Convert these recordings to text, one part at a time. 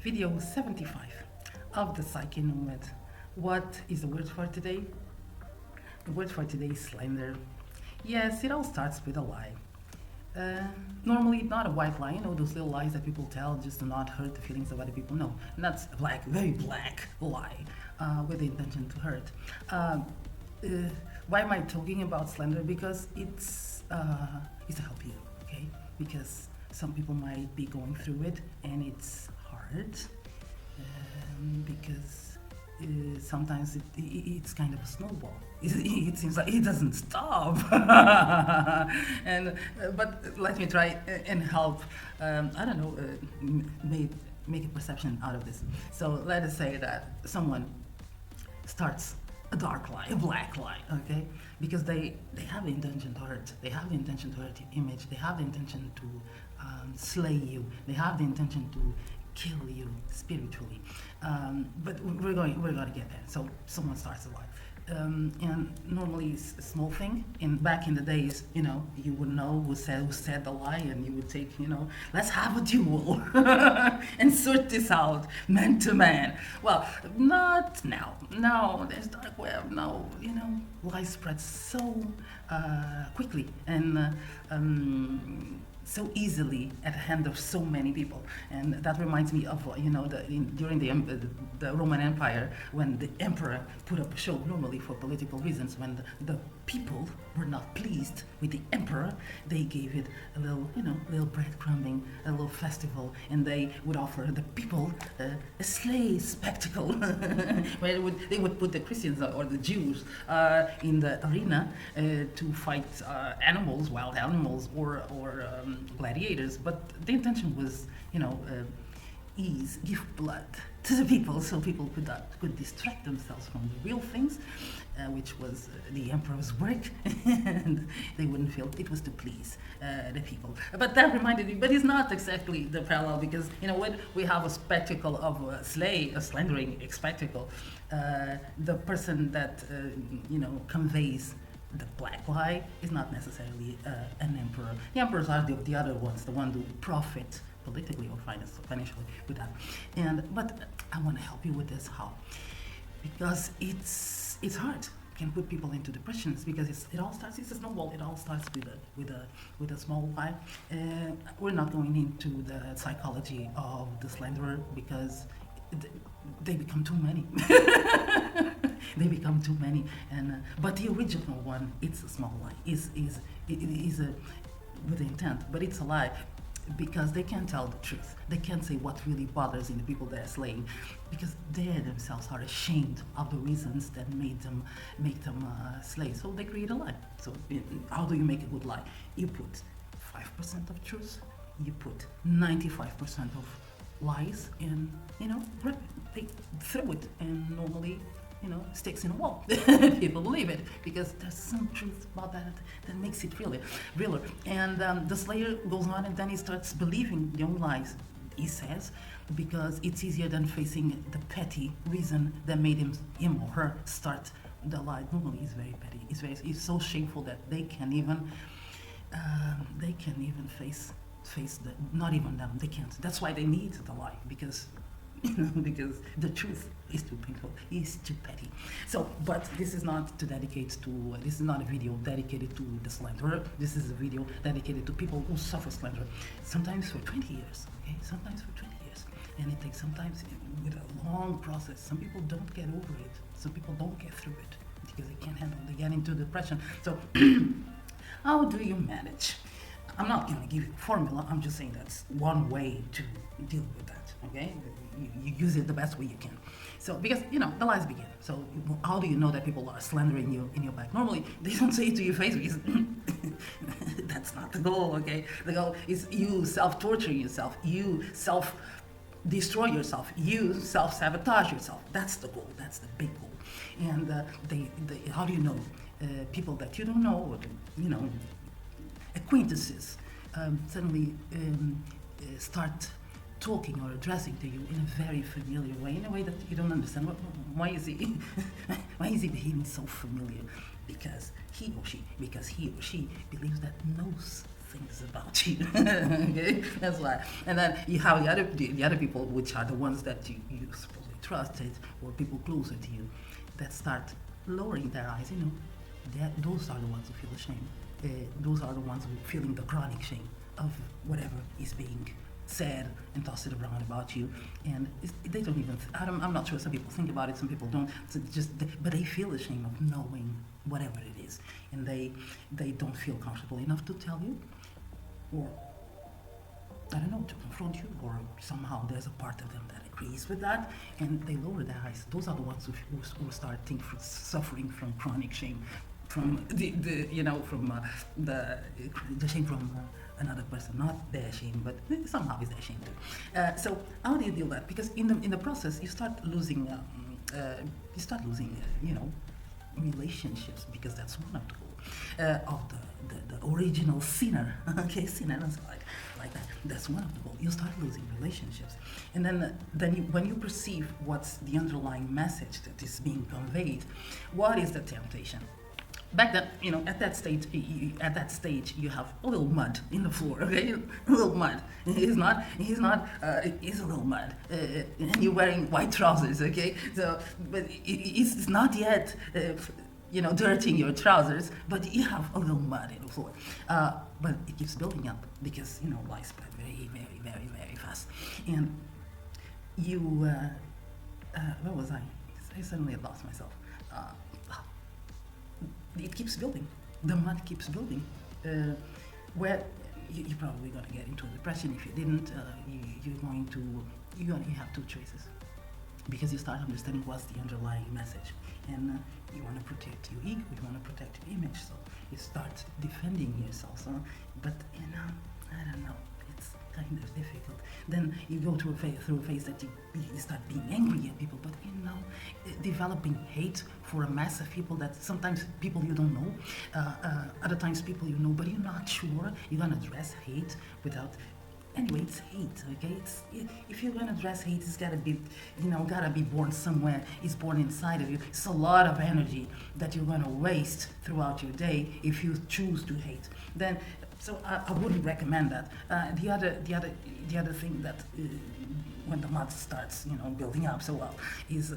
Video 75 of the Psyche Nomad. What is the word for today? The word for today is slander. Yes, it all starts with a lie. Normally, not a white lie, those little lies that people tell just to not hurt the feelings of other people. No, and that's a black, very black lie with the intention to hurt. Why am I talking about slander? Because it's to help you, okay? Because some people might be going through it and it's hard because sometimes it's kind of a snowball. It seems like it doesn't stop. But let me try and help. I don't know, make a perception out of this. So let us say that someone starts a dark lie, a black lie, okay? Because they have the intention to hurt. They have the intention to hurt your image. They have the intention to slay you. They have the intention to kill you spiritually. But we're going to get there. So someone starts a lie. And normally it's a small thing. Back in the days, you would know who said the lie, and you would take, let's have a duel and sort this out man to man. Well, not now. No, there's dark web. No, lies spread so quickly and so easily at the hand of so many people. And that reminds me of during the Roman Empire, when the emperor put up a show, normally for political reasons. When the people were not pleased with the emperor, they gave it a little breadcrumbing, a little festival, and they would offer the people a sleigh spectacle where they would put the Christians or the Jews in the arena to fight animals, wild animals, or gladiators. But the intention was, give blood to the people, so people could distract themselves from the real things, which was the emperor's work, and they wouldn't feel it was to please the people. But that reminded me, but it's not exactly the parallel, because when we have a spectacle of a slandering spectacle, the person that conveys the black lie is not necessarily an emperor. The emperors are the other ones, the ones who profit politically or financially with that. But I want to help you with this. How? Because it's hard. Can put people into depressions, because it all starts. It's a snowball. It all starts with a small lie. We're not going into the psychology of the slanderer, because they become too many. They become too many, but the original one, it's a small lie. Is with intent, but it's a lie, because they can't tell the truth. They can't say what really bothers in the people they're slaying, because they themselves are ashamed of the reasons that make them slay. So they create a lie. So how do you make a good lie? You put 5% of truth. You put 95% of lies, and they throw it, and normally sticks in a wall. People believe it because there's some truth about that makes it realer. And the slayer goes on, and then he starts believing the own lies, he says, because it's easier than facing the petty reason that made him or her start the lie. Normally it's very petty. It's so shameful that they can even face the, not even them, they can't. That's why they need the lie, because because the truth is too painful, is too petty. So, but this is not this is not a video dedicated to the slanderer. This is a video dedicated to people who suffer slander, sometimes for 20 years, okay? Sometimes for 20 years. And it takes sometimes with a long process. Some people don't get over it. Some people don't get through it because they can't handle it. They get into depression. So, how do you manage? I'm not going to give you a formula. I'm just saying that's one way to deal with that, okay? You use it the best way you can. So, because, the lies begin. So, how do you know that people are slandering you in your back? Normally, they don't say it to your face, because that's not the goal, okay? The goal is you self-torture yourself. You self-destroy yourself. You self-sabotage yourself. That's the goal. That's the big goal. And how do you know? People that you don't know, or, acquaintances suddenly start talking or addressing to you in a very familiar way, in a way that you don't understand. Why is he behaving so familiar? Because he or she believes that knows things about you. Okay, that's why. And then you have the other people, which are the ones that you supposedly trusted, or people closer to you, that start lowering their eyes. Those are the ones who feel ashamed. Those are the ones who are feeling the chronic shame of whatever is being said and tossed around about you, and they don't even. I'm not sure. Some people think about it, some people don't. But they feel ashamed of knowing whatever it is, and they don't feel comfortable enough to tell you, or I don't know, to confront you, or somehow there's a part of them that agrees with that, and they lower their eyes. Those are the ones who start suffering from chronic shame, from the shame from another person, not their shame, but somehow it's their shame too. So how do you deal with that? Because in the process, you start losing, relationships, because that's one of the goals of the original sinner. Okay, sinner is like that. That's one of the goals. You start losing relationships, and then when you perceive what's the underlying message that is being conveyed, what is the temptation? Back then, at that stage, you have a little mud in the floor, okay? A little mud. He's a little mud. And you're wearing white trousers, okay? So, but it's not yet, dirtying your trousers, but you have a little mud in the floor. But it keeps building up because, life spread very, very, very, very fast. And you, where was I? I suddenly lost myself. It keeps building. The mud keeps building. Where you're probably going to get into a depression. If you didn't, you have two choices, because you start understanding what's the underlying message, and you want to protect your ego, you want to protect your image, so you start defending yourself. So, but I don't know. It's kind of difficult. Then you go through a phase that you start being angry at people, but developing hate for a mass of people, that sometimes people you don't know, other times people you know, but you're not sure. You're gonna address hate without. Anyway, it's hate, okay? If you're gonna address hate, it's gotta be born somewhere. It's born inside of you. It's a lot of energy that you're gonna waste throughout your day if you choose to hate. So I wouldn't recommend that. The other thing that when the mud starts, building up so well, is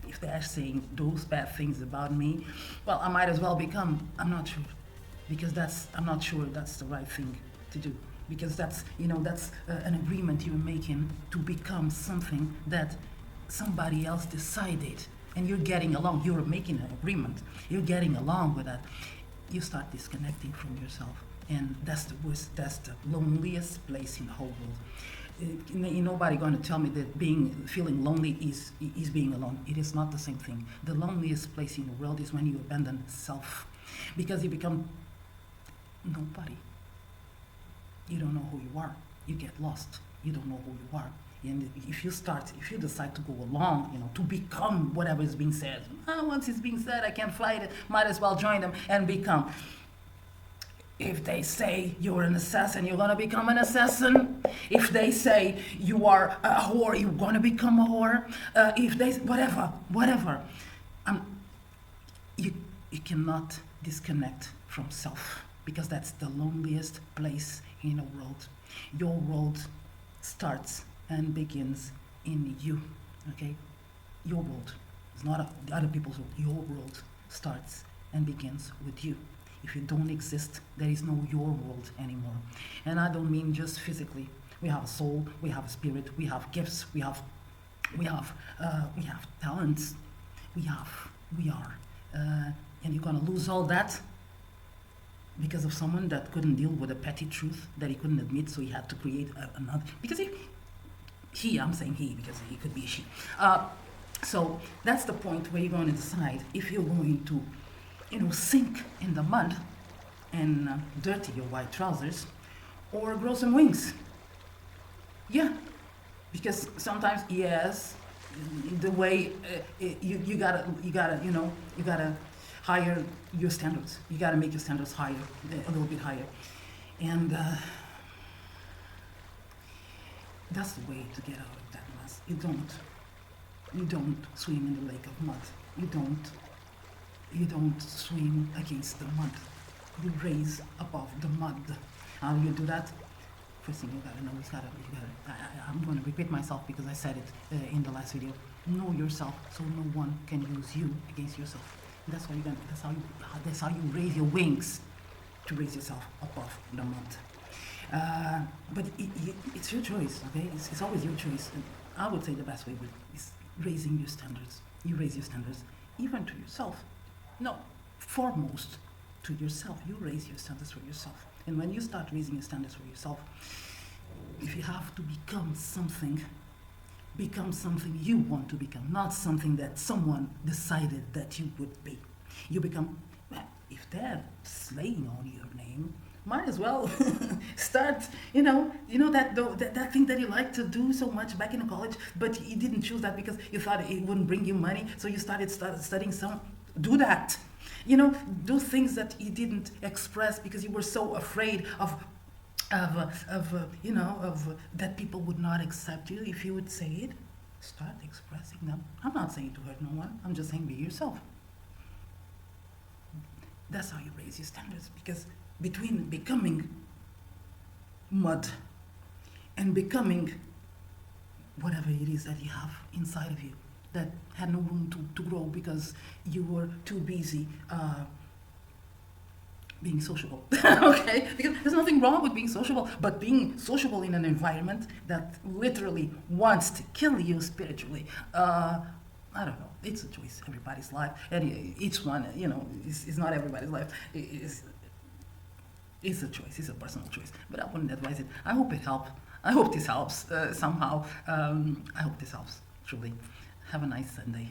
if they're saying those bad things about me, well, I might as well become. I'm not sure, because I'm not sure that's the right thing to do, because that's an agreement you're making to become something that somebody else decided, and you're getting along. You're making an agreement. You're getting along with that. You start disconnecting from yourself, and that's the worst. That's the loneliest place in the whole world. Nobody going to tell me that feeling lonely is being alone. It is not the same thing. The loneliest place in the world is when you abandon self, because you become nobody. You don't know who you are. You get lost. You don't know who you are. And if you decide to go along, to become whatever is being said, once it's being said, I can't fight it, might as well join them and become. If they say you're an assassin, you're gonna become an assassin. If they say you are a whore, you're gonna become a whore. If they, whatever. You cannot disconnect from self, because that's the loneliest place in the world. Your world starts and begins in you, okay? Your world. It's not the other people's world. Your world starts and begins with you. If you don't exist, there is no your world anymore. And I don't mean just physically. We have a soul, we have a spirit, we have gifts, we have talents, we are. And you're gonna lose all that because of someone that couldn't deal with a petty truth that he couldn't admit, so he had to create another. Because I'm saying he because he could be a she. So that's the point where you're going to decide if you're going to, sink in the mud and dirty your white trousers, or grow some wings. Yeah, because sometimes, yes, the way you gotta higher your standards. You gotta make your standards higher, a little bit higher, and that's the way to get out of that mess. You don't swim in the lake of mud. You don't swim against the mud. you raise above the mud. How do you do that? First thing you gotta know is I'm going to repeat myself because I said it in the last video. Know yourself, so no one can use you against yourself. That's how that's how you raise your wings to raise yourself above the mud. But it's your choice, okay? It's always your choice. And I would say the best way is raising your standards. You raise your standards even to yourself. No, foremost to yourself. You raise your standards for yourself. And when you start raising your standards for yourself, if you have to become something you want to become, not something that someone decided that you would be. You become, well, if they're slaying on your name, might as well start, that thing that you like to do so much back in college, but you didn't choose that because you thought it wouldn't bring you money, so you started studying some. Do that. Do things that you didn't express because you were so afraid of that people would not accept you if you would say it. Start expressing them. I'm not saying to hurt no one. I'm just saying be yourself. That's how you raise your standards, because between becoming mud and becoming whatever it is that you have inside of you that had no room to grow because you were too busy being sociable. Okay? Because there's nothing wrong with being sociable, but being sociable in an environment that literally wants to kill you spiritually, I don't know. It's a choice. Everybody's life, and each one, is not everybody's life. It's a choice. It's a personal choice. But I wouldn't advise it. I hope it helped. I hope this helps somehow. I hope this helps. Truly. Have a nice Sunday.